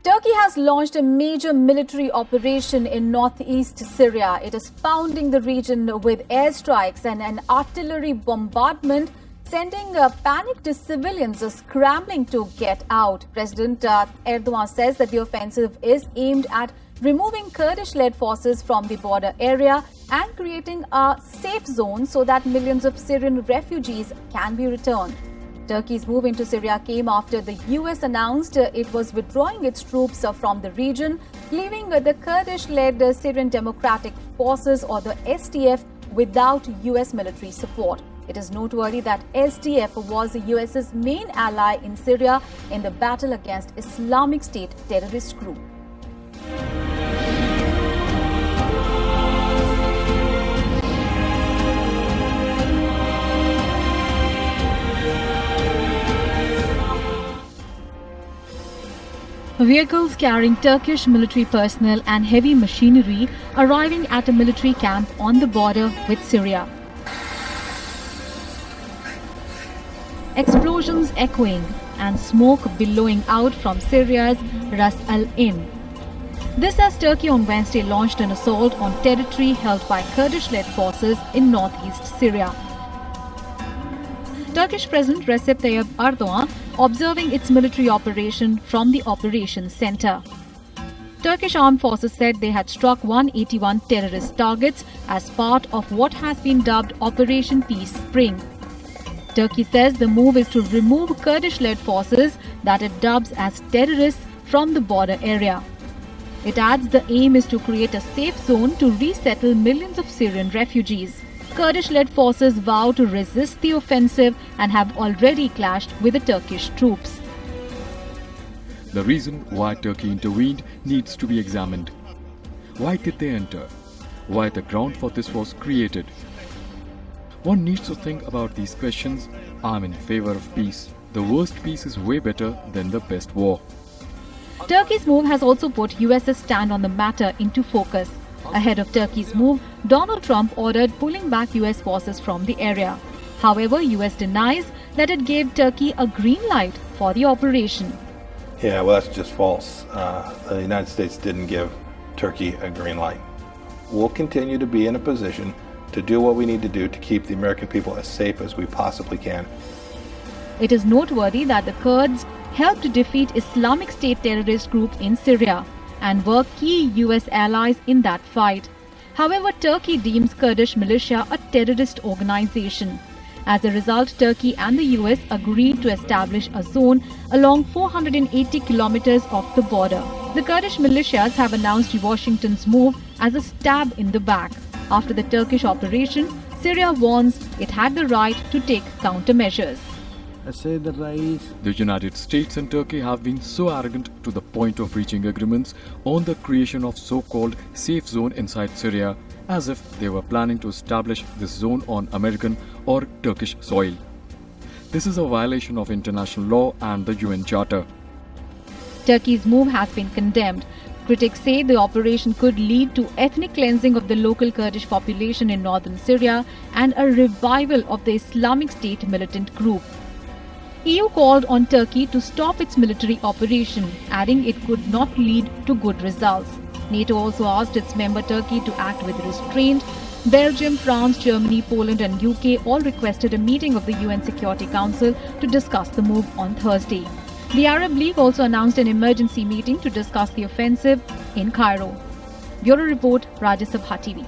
Turkey has launched a major military operation in northeast Syria. It is pounding the region with airstrikes and an artillery bombardment, sending panicked civilians scrambling to get out. President Erdogan says that the offensive is aimed at removing Kurdish-led forces from the border area and creating a safe zone so that millions of Syrian refugees can be returned. Turkey's move into Syria came after the US announced it was withdrawing its troops from the region, leaving the Kurdish-led Syrian Democratic Forces or the SDF without US military support. It is noteworthy that SDF was the US's main ally in Syria in the battle against Islamic State terrorist group. Vehicles carrying Turkish military personnel and heavy machinery arriving at a military camp on the border with Syria. Explosions echoing and smoke billowing out from Syria's Ras al-Ain. This as Turkey on Wednesday launched an assault on territory held by Kurdish-led forces in northeast Syria. Turkish President Recep Tayyip Erdogan observing its military operation from the operations center. Turkish armed forces said they had struck 181 terrorist targets as part of what has been dubbed Operation Peace Spring. Turkey says the move is to remove Kurdish-led forces that it dubs as terrorists from the border area. It adds the aim is to create a safe zone to resettle millions of Syrian refugees. Kurdish-led forces vow to resist the offensive and have already clashed with the Turkish troops. The reason why Turkey intervened needs to be examined. Why did they enter? Why the ground for this was created? One needs to think about these questions. I'm in favor of peace. The worst peace is way better than the best war. Turkey's move has also put US's stand on the matter into focus. Ahead of Turkey's move, Donald Trump ordered pulling back US forces from the area. However, US denies that it gave Turkey a green light for the operation. Yeah, well, that's just false. The United States didn't give Turkey a green light. We'll continue to be in a position to do what we need to do to keep the American people as safe as we possibly can. It is noteworthy that the Kurds helped defeat Islamic State terrorist group in Syria and were key US allies in that fight. However, Turkey deems Kurdish militia a terrorist organization. As a result, Turkey and the US agreed to establish a zone along 480 kilometers of the border. The Kurdish militias have announced Washington's move as a stab in the back. After the Turkish operation, Syria warns it had the right to take countermeasures. The United States and Turkey have been so arrogant to the point of reaching agreements on the creation of so-called safe zone inside Syria, as if they were planning to establish this zone on American or Turkish soil. This is a violation of international law and the UN Charter. Turkey's move has been condemned. Critics say the operation could lead to ethnic cleansing of the local Kurdish population in northern Syria and a revival of the Islamic State militant group. EU called on Turkey to stop its military operation, adding it could not lead to good results. NATO also asked its member Turkey to act with restraint. Belgium, France, Germany, Poland and UK all requested a meeting of the UN Security Council to discuss the move on Thursday. The Arab League also announced an emergency meeting to discuss the offensive in Cairo. Bureau Report, Rajya Sabha TV.